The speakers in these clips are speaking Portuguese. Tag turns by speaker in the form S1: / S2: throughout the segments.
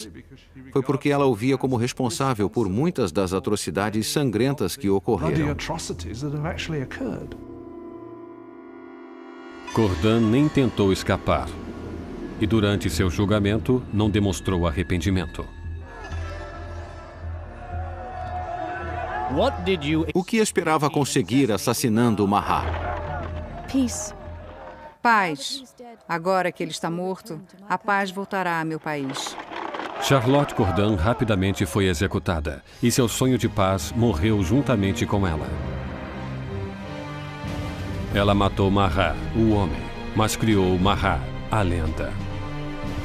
S1: Charlotte. Foi porque ela o via como responsável por muitas das atrocidades sangrentas que ocorreram.
S2: Cordan nem tentou escapar. E durante seu julgamento, não demonstrou arrependimento.
S1: O que esperava conseguir assassinando Mahat?
S3: Paz. Agora que ele está morto, a paz voltará a meu país.
S2: Charlotte Cordan rapidamente foi executada, e seu sonho de paz morreu juntamente com ela. Ela matou Mahat, o homem, mas criou Mahat, a lenda.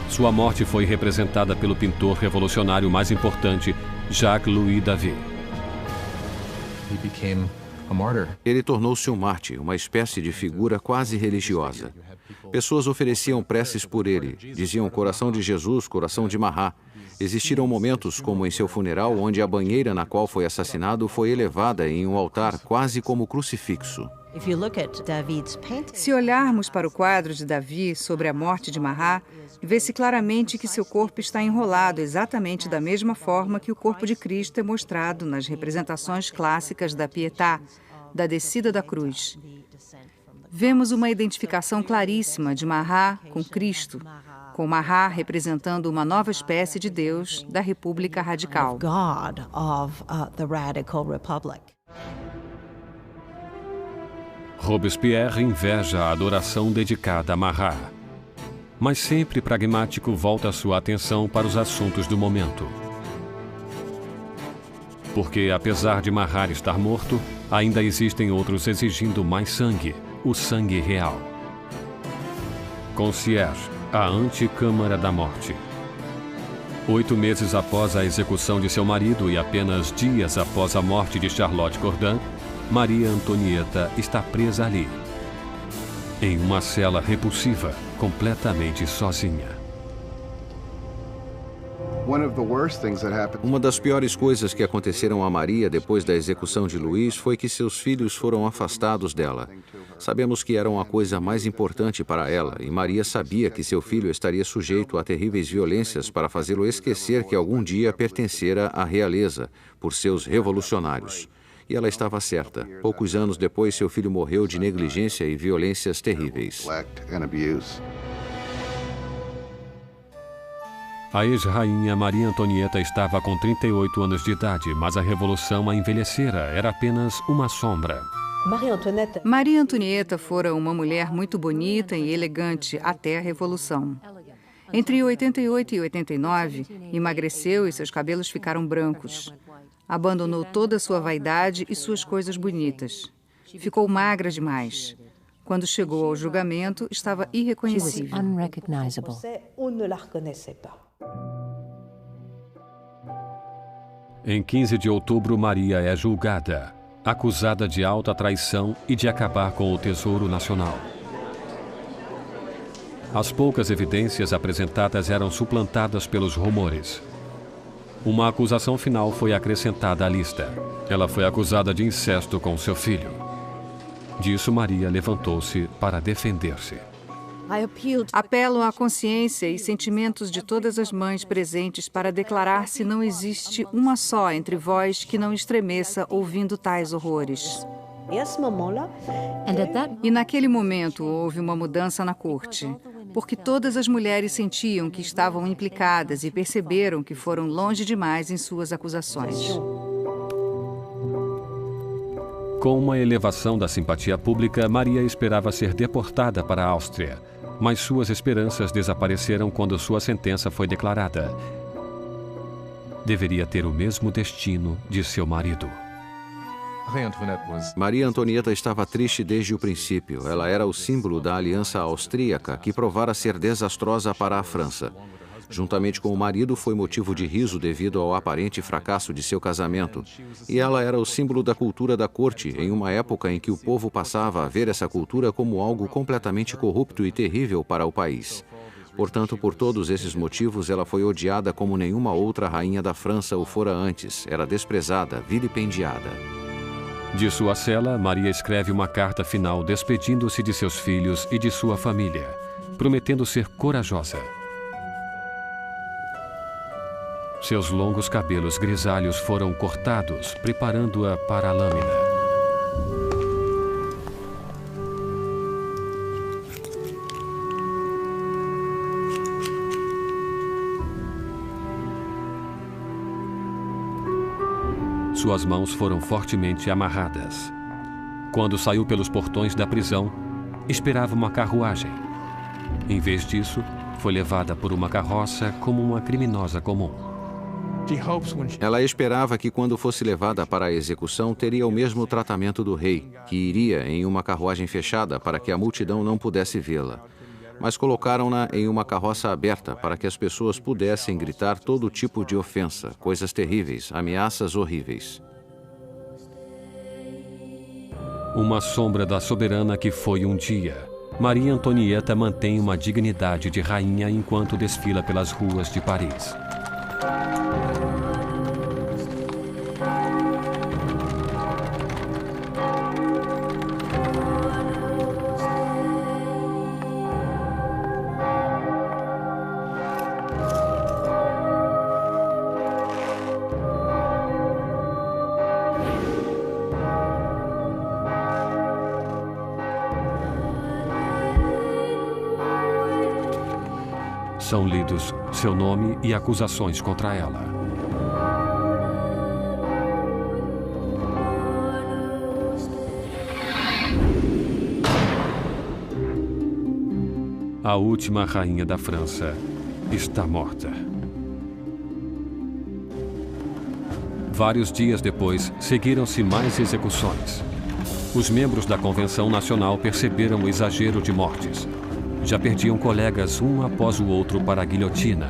S2: Sua morte foi representada pelo pintor revolucionário mais importante, Jacques-Louis David.
S1: Ele tornou-se um mártir, uma espécie de figura quase religiosa. Pessoas ofereciam preces por ele, diziam coração de Jesus, coração de Mahat. Existiram momentos, como em seu funeral, onde a banheira na qual foi assassinado foi elevada em um altar quase como crucifixo.
S3: Se olharmos para o quadro de Davi sobre a morte de Mahat, vê-se claramente que seu corpo está enrolado exatamente da mesma forma que o corpo de Cristo é mostrado nas representações clássicas da Pietà, da descida da cruz. Vemos uma identificação claríssima de Mahat com Cristo, com Mahat representando uma nova espécie de Deus da República Radical.
S2: Robespierre inveja a adoração dedicada a Mahat. Mas sempre pragmático volta sua atenção para os assuntos do momento. Porque, apesar de Mahat estar morto, ainda existem outros exigindo mais sangue, o sangue real. Concierge, a Anticâmara da Morte. 8 meses após a execução de seu marido e apenas dias após a morte de Charlotte Cordan, Maria Antonieta está presa ali, em uma cela repulsiva, completamente sozinha.
S1: Uma das piores coisas que aconteceram a Maria depois da execução de Luís foi que seus filhos foram afastados dela. Sabemos que eram a coisa mais importante para ela, e Maria sabia que seu filho estaria sujeito a terríveis violências para fazê-lo esquecer que algum dia pertencera à realeza, por seus revolucionários. E ela estava certa. Poucos anos depois, seu filho morreu de negligência e violências terríveis.
S2: A ex-rainha Maria Antonieta estava com 38 anos de idade, mas a revolução a envelhecera, era apenas uma sombra.
S3: Maria Antonieta fora uma mulher muito bonita e elegante até a Revolução. Entre 88 e 89, emagreceu e seus cabelos ficaram brancos. Abandonou toda a sua vaidade e suas coisas bonitas. Ficou magra demais. Quando chegou ao julgamento, estava irreconhecível.
S2: Em 15 de outubro, Maria é julgada, acusada de alta traição e de acabar com o Tesouro Nacional. As poucas evidências apresentadas eram suplantadas pelos rumores. Uma acusação final foi acrescentada à lista. Ela foi acusada de incesto com seu filho. Disso, Maria levantou-se para defender-se.
S3: Apelo à consciência e sentimentos de todas as mães presentes para declarar se não existe uma só entre vós que não estremeça ouvindo tais horrores. E naquele momento houve uma mudança na corte, porque todas as mulheres sentiam que estavam implicadas e perceberam que foram longe demais em suas acusações.
S2: Com uma elevação da simpatia pública, Maria esperava ser deportada para a Áustria, mas suas esperanças desapareceram quando sua sentença foi declarada. Deveria ter o mesmo destino de seu marido.
S1: Maria Antonieta estava triste desde o princípio. Ela era o símbolo da aliança austríaca que provara ser desastrosa para a França. Juntamente com o marido, foi motivo de riso devido ao aparente fracasso de seu casamento. E ela era o símbolo da cultura da corte, em uma época em que o povo passava a ver essa cultura como algo completamente corrupto e terrível para o país. Portanto, por todos esses motivos, ela foi odiada como nenhuma outra rainha da França o fora antes. Era desprezada, vilipendiada.
S2: De sua cela, Maria escreve uma carta final despedindo-se de seus filhos e de sua família, prometendo ser corajosa. Seus longos cabelos grisalhos foram cortados, preparando-a para a lâmina. Suas mãos foram fortemente amarradas. Quando saiu pelos portões da prisão, esperava uma carruagem. Em vez disso, foi levada por uma carroça como uma criminosa comum.
S1: Ela esperava que, quando fosse levada para a execução, teria o mesmo tratamento do rei, que iria em uma carruagem fechada para que a multidão não pudesse vê-la. Mas colocaram-na em uma carroça aberta para que as pessoas pudessem gritar todo tipo de ofensa, coisas terríveis, ameaças horríveis.
S2: Uma sombra da soberana que foi um dia. Maria Antonieta mantém uma dignidade de rainha enquanto desfila pelas ruas de Paris. São lidos seu nome e acusações contra ela. A última rainha da França está morta. Vários dias depois, seguiram-se mais execuções. Os membros da Convenção Nacional perceberam o exagero de mortes. Já perdiam colegas um após o outro para a guilhotina.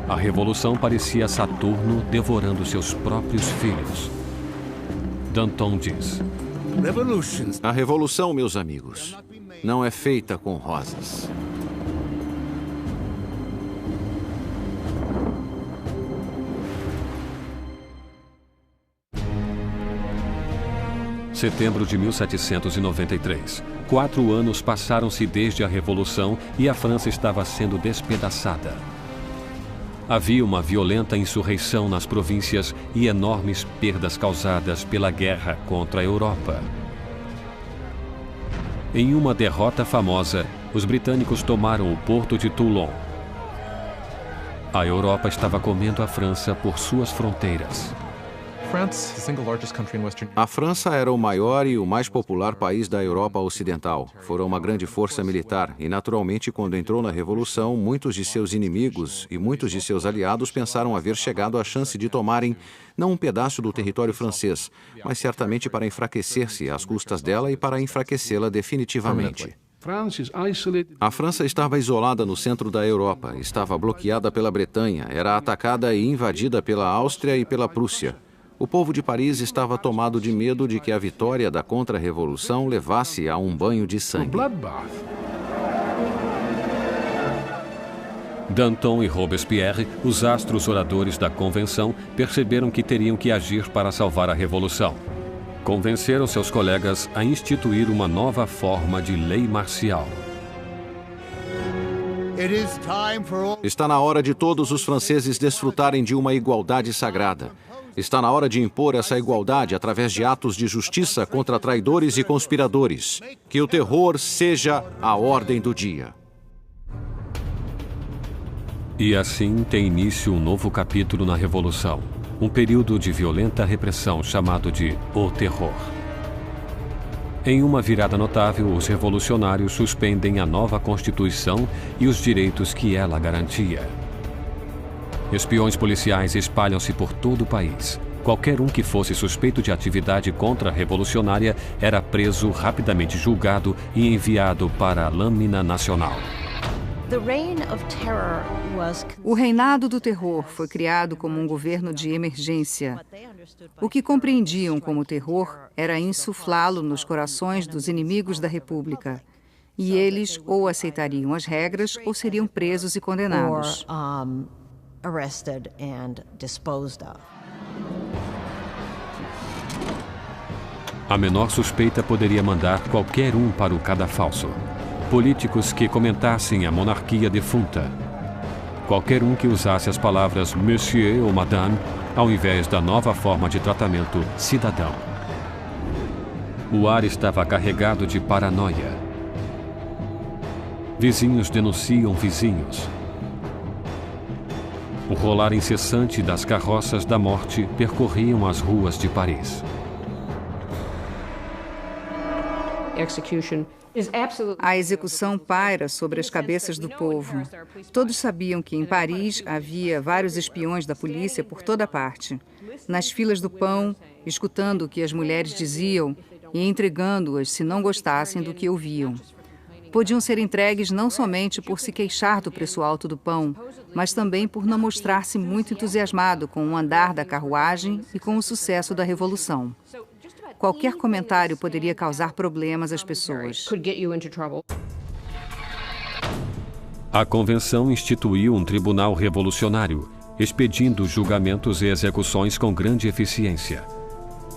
S2: A revolução parecia Saturno devorando seus próprios filhos. Danton diz:
S1: A revolução, meus amigos, não é feita com rosas.
S2: Setembro de 1793. 4 anos passaram-se desde a Revolução e a França estava sendo despedaçada. Havia uma violenta insurreição nas províncias e enormes perdas causadas pela guerra contra a Europa. Em uma derrota famosa, os britânicos tomaram o porto de Toulon. A Europa estava comendo a França por suas fronteiras.
S1: A França era o maior e o mais popular país da Europa Ocidental. Fora uma grande força militar e, naturalmente, quando entrou na Revolução, muitos de seus inimigos e muitos de seus aliados pensaram haver chegado à chance de tomarem não um pedaço do território francês, mas certamente para enfraquecer-se às custas dela e para enfraquecê-la definitivamente. A França estava isolada no centro da Europa, estava bloqueada pela Bretanha, era atacada e invadida pela Áustria e pela Prússia. O povo de Paris estava tomado de medo de que a vitória da contra-revolução levasse a um banho de sangue.
S2: Danton e Robespierre, os astros oradores da Convenção, perceberam que teriam que agir para salvar a Revolução. Convenceram seus colegas a instituir uma nova forma de lei marcial.
S1: Está na hora de todos os franceses desfrutarem de uma igualdade sagrada. Está na hora de impor essa igualdade através de atos de justiça contra traidores e conspiradores. Que o terror seja a ordem do dia.
S2: E assim tem início um novo capítulo na Revolução. Um período de violenta repressão chamado de O Terror. Em uma virada notável, os revolucionários suspendem a nova Constituição e os direitos que ela garantia. Espiões policiais espalham-se por todo o país. Qualquer um que fosse suspeito de atividade contra-revolucionária era preso, rapidamente julgado e enviado para a lâmina nacional.
S3: O reinado do terror foi criado como um governo de emergência. O que compreendiam como terror era insuflá-lo nos corações dos inimigos da República. E eles ou aceitariam as regras ou seriam presos e condenados.
S4: Arrested and disposed of.
S2: A menor suspeita poderia mandar qualquer um para o cadafalso. Políticos que comentassem a monarquia defunta. qualquer um que usasse as palavras Monsieur ou Madame ao invés da nova forma de tratamento cidadão. O ar estava carregado de paranoia. Vizinhos denunciam vizinhos. O rolar incessante das carroças da morte percorriam as ruas de Paris.
S3: A execução paira sobre as cabeças do povo. Todos sabiam que em Paris havia vários espiões da polícia por toda parte. Nas filas do pão, escutando o que as mulheres diziam e entregando-as se não gostassem do que ouviam. Podiam ser entregues não somente por se queixar do preço alto do pão, mas também por não mostrar-se muito entusiasmado com o andar da carruagem e com o sucesso da Revolução. Qualquer comentário poderia causar problemas às pessoas.
S2: A convenção instituiu um tribunal revolucionário, expedindo julgamentos e execuções com grande eficiência.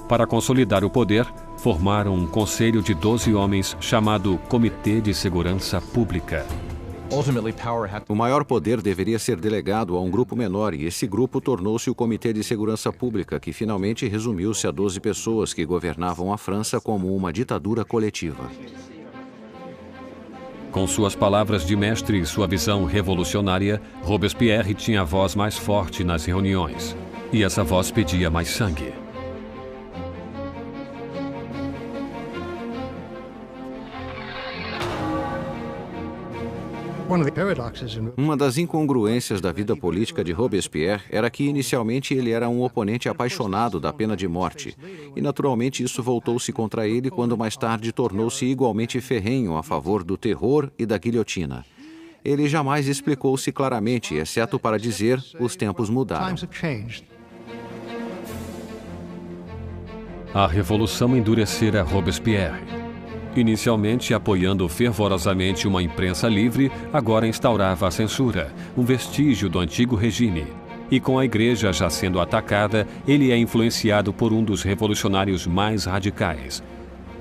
S2: Para consolidar o poder, formaram um conselho de 12 homens chamado Comitê de Segurança Pública.
S1: O maior poder deveria ser delegado a um grupo menor e esse grupo tornou-se o Comitê de Segurança Pública, que finalmente resumiu-se a 12 pessoas que governavam a França como uma ditadura coletiva.
S2: Com suas palavras de mestre e sua visão revolucionária, Robespierre tinha a voz mais forte nas reuniões. E essa voz pedia mais sangue.
S1: Uma das incongruências da vida política de Robespierre era que inicialmente ele era um oponente apaixonado da pena de morte, e naturalmente isso voltou-se contra ele quando mais tarde tornou-se igualmente ferrenho a favor do terror e da guilhotina. Ele jamais explicou-se claramente, exceto para dizer: os tempos mudaram.
S2: A revolução endurecera Robespierre. Inicialmente apoiando fervorosamente uma imprensa livre, agora instaurava a censura, um vestígio do antigo regime. E com a igreja já sendo atacada, ele é influenciado por um dos revolucionários mais radicais,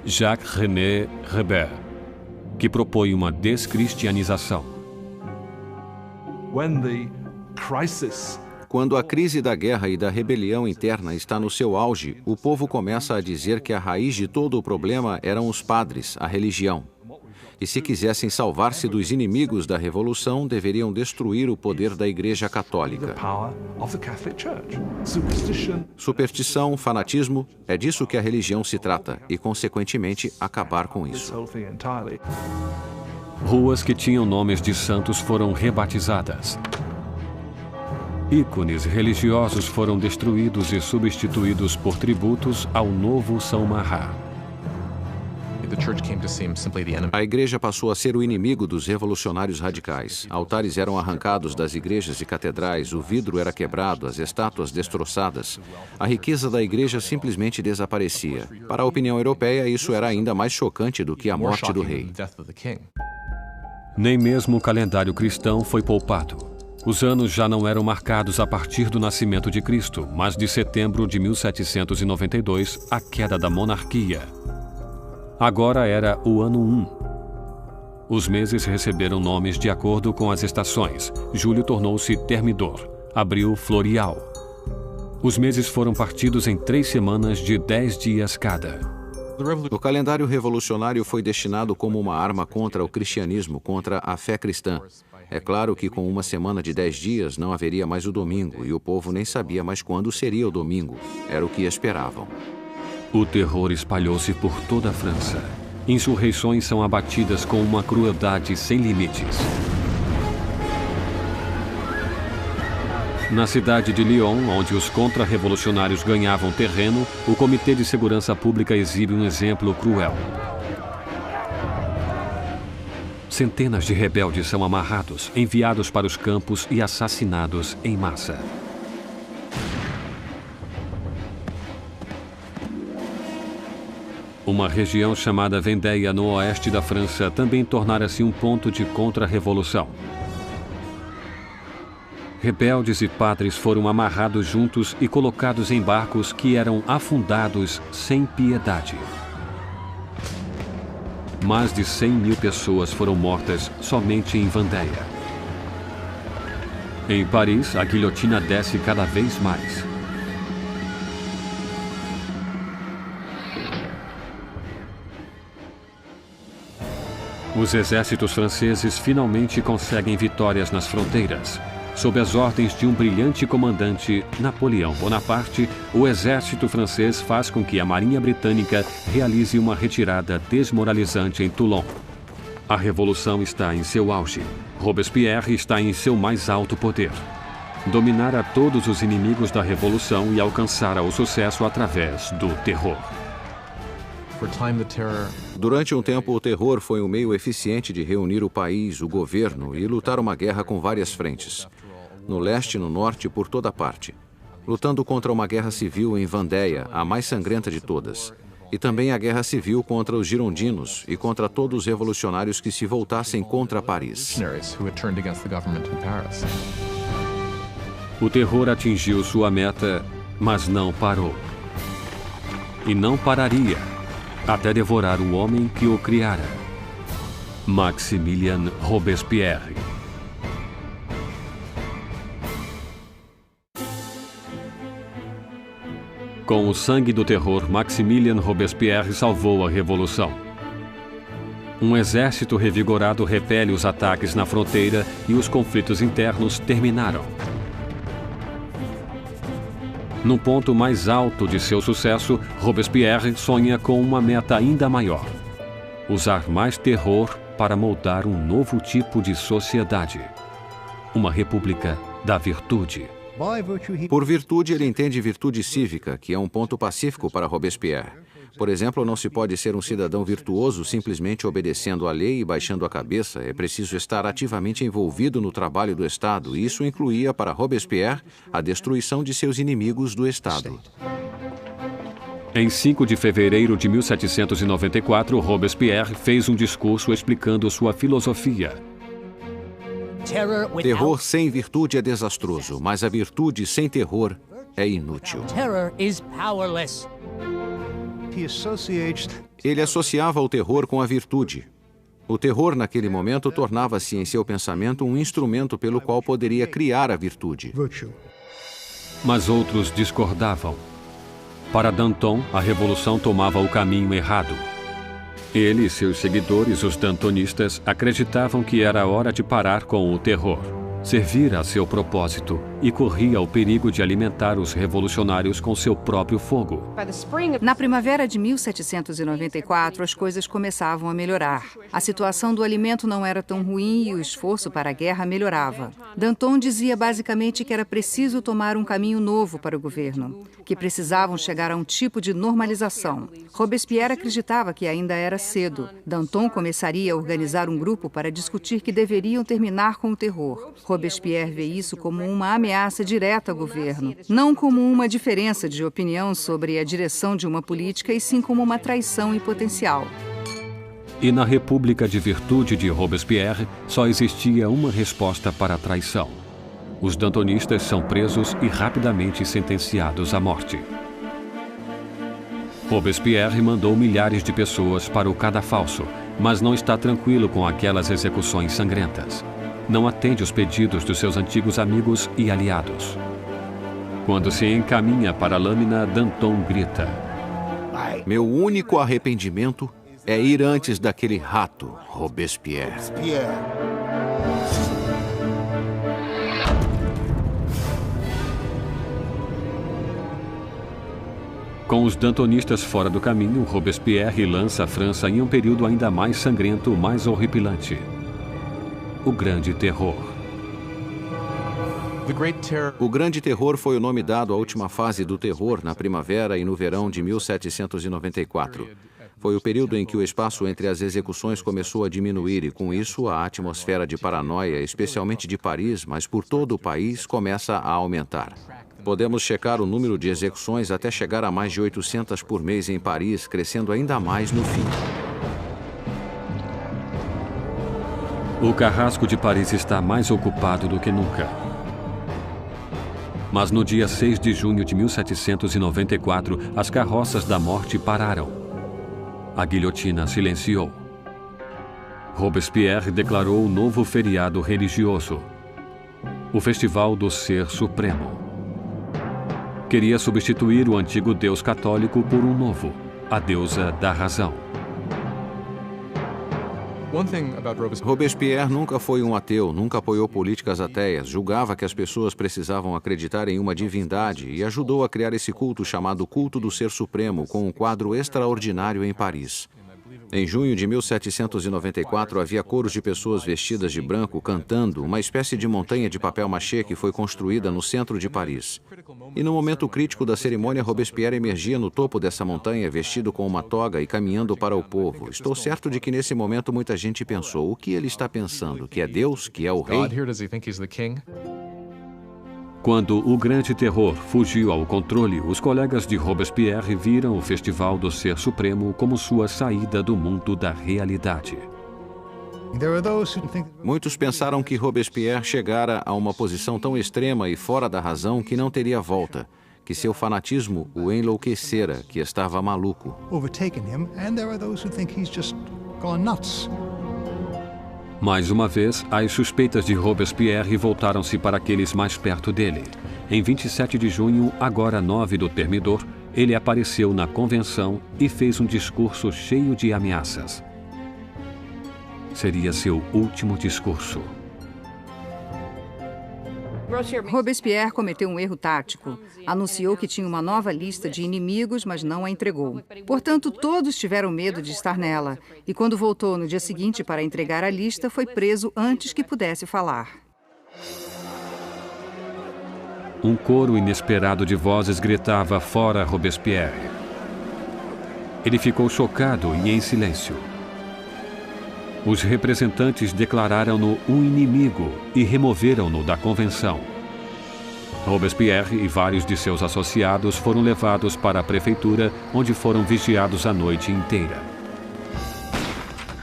S2: Jacques-René Hébert, que propõe uma descristianização.
S1: Quando a crise da guerra e da rebelião interna está no seu auge, o povo começa a dizer que a raiz de todo o problema eram os padres, a religião. E se quisessem salvar-se dos inimigos da revolução, deveriam destruir o poder da Igreja Católica. Superstição, fanatismo, é disso que a religião se trata e, consequentemente, acabar com isso.
S2: Ruas que tinham nomes de santos foram rebatizadas. Ícones religiosos foram destruídos e substituídos por tributos ao novo São Marat.
S1: A igreja passou a ser o inimigo dos revolucionários radicais. Altares eram arrancados das igrejas e catedrais, o vidro era quebrado, as estátuas destroçadas. A riqueza da igreja simplesmente desaparecia. Para a opinião europeia, isso era ainda mais chocante do que a morte do rei.
S2: Nem mesmo o calendário cristão foi poupado. Os anos já não eram marcados a partir do nascimento de Cristo, mas de setembro de 1792, a queda da monarquia. Agora era o ano 1. Os meses receberam nomes de acordo com as estações. Julho tornou-se Thermidor, abril Floreal. Os meses foram partidos em 3 semanas de 10 dias cada.
S1: O calendário revolucionário foi destinado como uma arma contra o cristianismo, contra a fé cristã. É claro que com uma semana de 10 dias não haveria mais o domingo, e o povo nem sabia mais quando seria o domingo. Era o que esperavam.
S2: O terror espalhou-se por toda a França. Insurreições são abatidas com uma crueldade sem limites. Na cidade de Lyon, onde os contra-revolucionários ganhavam terreno, o Comitê de Segurança Pública exibe um exemplo cruel. Centenas de rebeldes são amarrados, enviados para os campos e assassinados em massa. Uma região chamada Vendéia, no oeste da França, também tornara-se um ponto de contra-revolução. Rebeldes e padres foram amarrados juntos e colocados em barcos que eram afundados sem piedade. Mais de 100.000 pessoas foram mortas somente em Vendéia. Em Paris, a guilhotina desce cada vez mais. Os exércitos franceses finalmente conseguem vitórias nas fronteiras. Sob as ordens de um brilhante comandante, Napoleão Bonaparte, o exército francês faz com que a Marinha Britânica realize uma retirada desmoralizante em Toulon. A revolução está em seu auge. Robespierre está em seu mais alto poder. Dominar a todos os inimigos da revolução e alcançar o sucesso através do terror.
S1: Durante um tempo, o terror foi um meio eficiente de reunir o país, o governo e lutar uma guerra com várias frentes. No leste, no norte e por toda parte. Lutando contra uma guerra civil em Vendéia, a mais sangrenta de todas. E também a guerra civil contra os girondinos e contra todos os revolucionários que se voltassem contra Paris.
S2: O terror atingiu sua meta, mas não parou. E não pararia, até devorar o homem que o criara, Maximilien Robespierre. Com o sangue do terror, Maximilien Robespierre salvou a revolução. Um exército revigorado repele os ataques na fronteira e os conflitos internos terminaram. No ponto mais alto de seu sucesso, Robespierre sonha com uma meta ainda maior: usar mais terror para moldar um novo tipo de sociedade. Uma república da virtude.
S1: Por virtude, ele entende virtude cívica, que é um ponto pacífico para Robespierre. Por exemplo, não se pode ser um cidadão virtuoso simplesmente obedecendo à lei e baixando a cabeça. É preciso estar ativamente envolvido no trabalho do Estado. E isso incluía para Robespierre a destruição de seus inimigos do Estado.
S2: Em 5 de fevereiro de 1794, Robespierre fez um discurso explicando sua filosofia.
S1: Terror sem virtude é desastroso, mas a virtude sem terror é inútil. Ele associava o terror com a virtude. O terror, naquele momento, tornava-se em seu pensamento um instrumento pelo qual poderia criar a virtude.
S2: Mas outros discordavam. Para Danton, a revolução tomava o caminho errado. Ele e seus seguidores, os dantonistas, acreditavam que era hora de parar com o terror, servir a seu propósito e corria o perigo de alimentar os revolucionários com seu próprio fogo.
S3: Na primavera de 1794, as coisas começavam a melhorar. A situação do alimento não era tão ruim e o esforço para a guerra melhorava. Danton dizia basicamente que era preciso tomar um caminho novo para o governo, que precisavam chegar a um tipo de normalização. Robespierre acreditava que ainda era cedo. Danton começaria a organizar um grupo para discutir que deveriam terminar com o terror. Robespierre vê isso como uma ameaça direta ao governo, não como uma diferença de opinião sobre a direção de uma política, e sim como uma traição em potencial.
S2: E na República de Virtude de Robespierre, só existia uma resposta para a traição. Os dantonistas são presos e rapidamente sentenciados à morte. Robespierre mandou milhares de pessoas para o cadafalso, mas não está tranquilo com aquelas execuções sangrentas. Não atende os pedidos dos seus antigos amigos e aliados. Quando se encaminha para a lâmina, Danton grita:
S1: Meu único arrependimento é ir antes daquele rato, Robespierre.
S2: Com os dantonistas fora do caminho, Robespierre lança a França em um período ainda mais sangrento, mais horripilante: o Grande Terror.
S1: O Grande Terror foi o nome dado à última fase do terror na primavera e no verão de 1794. Foi o período em que o espaço entre as execuções começou a diminuir e, com isso, a atmosfera de paranoia, especialmente de Paris, mas por todo o país, começa a aumentar. Podemos checar o número de execuções até chegar a mais de 800 por mês em Paris, crescendo ainda mais no fim.
S2: O carrasco de Paris está mais ocupado do que nunca. Mas no dia 6 de junho de 1794, as carroças da morte pararam. A guilhotina silenciou. Robespierre declarou um novo feriado religioso. o Festival do Ser Supremo. Queria substituir o antigo Deus católico por um novo, a deusa da razão.
S1: Robespierre nunca foi um ateu, nunca apoiou políticas ateias, julgava que as pessoas precisavam acreditar em uma divindade e ajudou a criar esse culto chamado Culto do Ser Supremo, com um quadro extraordinário em Paris. Em junho de 1794, havia coros de pessoas vestidas de branco cantando uma espécie de montanha de papel machê que foi construída no centro de Paris. E no momento crítico da cerimônia, Robespierre emergia no topo dessa montanha, vestido com uma toga e caminhando para o povo. Estou certo de que nesse momento muita gente pensou: o que ele está pensando? Que é Deus? Que é o rei?
S2: Quando o Grande Terror fugiu ao controle, os colegas de Robespierre viram o Festival do Ser Supremo como sua saída do mundo da realidade.
S1: Muitos pensaram que Robespierre chegara a uma posição tão extrema e fora da razão que não teria volta, que seu fanatismo o enlouquecera, que estava maluco.
S2: Mais uma vez, as suspeitas de Robespierre voltaram-se para aqueles mais perto dele. Em 27 de junho, agora 9 do Termidor, ele apareceu na convenção e fez um discurso cheio de ameaças. Seria seu último discurso.
S3: Robespierre cometeu um erro tático. Anunciou que tinha uma nova lista de inimigos, mas não a entregou. Portanto, todos tiveram medo de estar nela. E quando voltou no dia seguinte para entregar a lista, foi preso antes que pudesse falar.
S2: Um coro inesperado de vozes gritava fora Robespierre. Ele ficou chocado e em silêncio. Os representantes declararam-no um inimigo e removeram-no da convenção. Robespierre e vários de seus associados foram levados para a prefeitura, onde foram vigiados a noite inteira.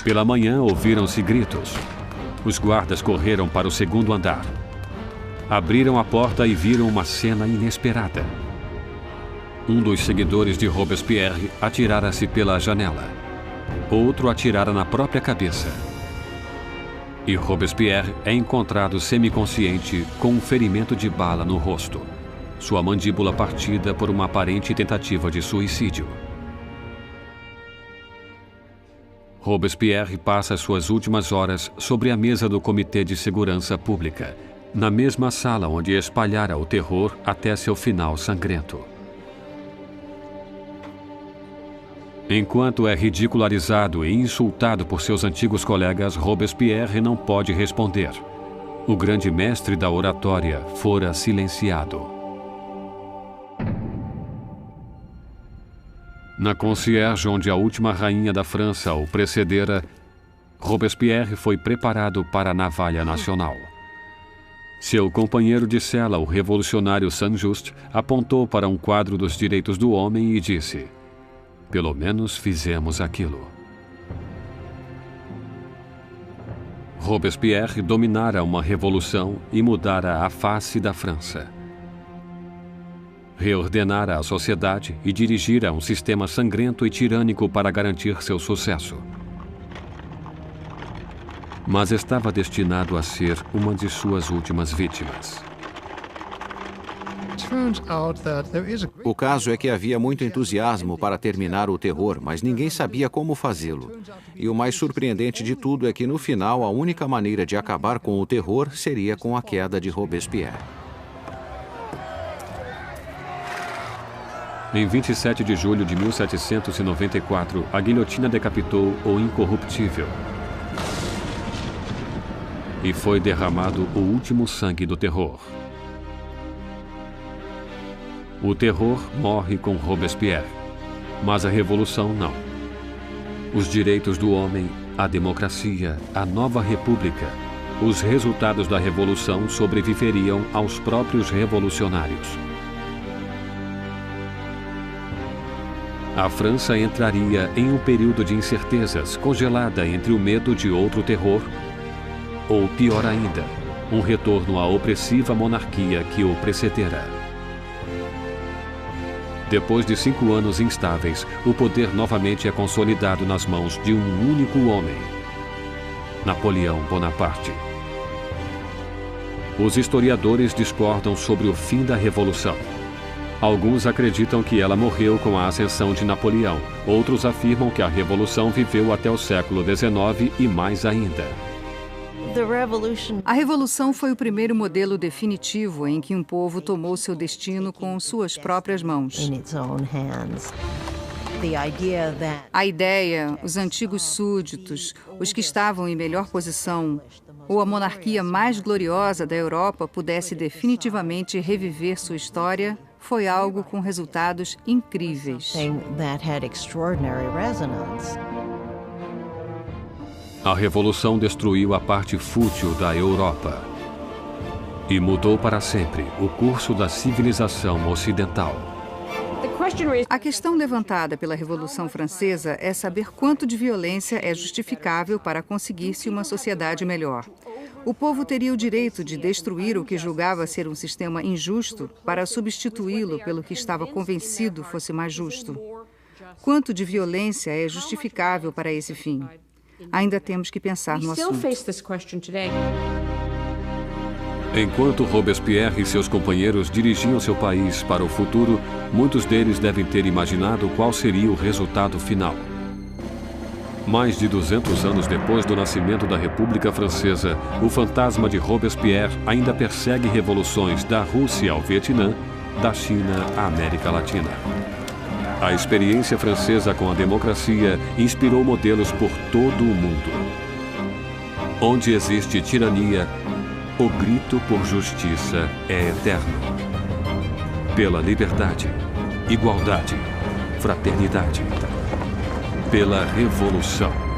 S2: Pela manhã, ouviram-se gritos. Os guardas correram para o segundo andar. Abriram a porta e viram uma cena inesperada. Um dos seguidores de Robespierre atirara-se pela janela. Outro atirara na própria cabeça. E Robespierre é encontrado semiconsciente com um ferimento de bala no rosto, sua mandíbula partida por uma aparente tentativa de suicídio. Robespierre passa suas últimas horas sobre a mesa do Comitê de Segurança Pública, na mesma sala onde espalhara o terror até seu final sangrento. Enquanto é ridicularizado e insultado por seus antigos colegas, Robespierre não pode responder. O grande mestre da oratória fora silenciado. Na concierge, onde a última rainha da França o precedera, Robespierre foi preparado para a navalha nacional. Seu companheiro de cela, o revolucionário Saint-Just, apontou para um quadro dos direitos do homem e disse: "Pelo menos fizemos aquilo." Robespierre dominara uma revolução e mudara a face da França. Reordenara a sociedade e dirigira um sistema sangrento e tirânico para garantir seu sucesso. Mas estava destinado a ser uma de suas últimas vítimas.
S1: O caso é que havia muito entusiasmo para terminar o terror, mas ninguém sabia como fazê-lo. E o mais surpreendente de tudo é que, no final, a única maneira de acabar com o terror seria com a queda de Robespierre.
S2: Em 27 de julho de 1794, a guilhotina decapitou o incorruptível. E foi derramado o último sangue do terror. O terror morre com Robespierre, mas a revolução não. Os direitos do homem, a democracia, a nova república, os resultados da revolução sobreviveriam aos próprios revolucionários. A França entraria em um período de incertezas, congelada entre o medo de outro terror, ou pior ainda, um retorno à opressiva monarquia que o precedera. Depois de 5 anos instáveis, o poder novamente é consolidado nas mãos de um único homem: Napoleão Bonaparte. Os historiadores discordam sobre o fim da Revolução. Alguns acreditam que ela morreu com a ascensão de Napoleão. Outros afirmam que a Revolução viveu até o século XIX e mais ainda.
S3: A Revolução foi o primeiro modelo definitivo em que um povo tomou seu destino com suas próprias mãos. A ideia, os antigos súditos, os que estavam em melhor posição, ou a monarquia mais gloriosa da Europa pudesse definitivamente reviver sua história, foi algo com resultados incríveis.
S2: A Revolução destruiu a parte fútil da Europa e mudou para sempre o curso da civilização ocidental.
S3: A questão levantada pela Revolução Francesa é saber quanto de violência é justificável para conseguir-se uma sociedade melhor. O povo teria o direito de destruir o que julgava ser um sistema injusto para substituí-lo pelo que estava convencido fosse mais justo. Quanto de violência é justificável para esse fim? Ainda temos que pensar no assunto.
S2: Enquanto Robespierre e seus companheiros dirigiam seu país para o futuro, muitos deles devem ter imaginado qual seria o resultado final. Mais de 200 anos depois do nascimento da República Francesa, o fantasma de Robespierre ainda persegue revoluções da Rússia ao Vietnã, da China à América Latina. A experiência francesa com a democracia inspirou modelos por todo o mundo. Onde existe tirania, o grito por justiça é eterno. Pela liberdade, igualdade, fraternidade. Pela revolução.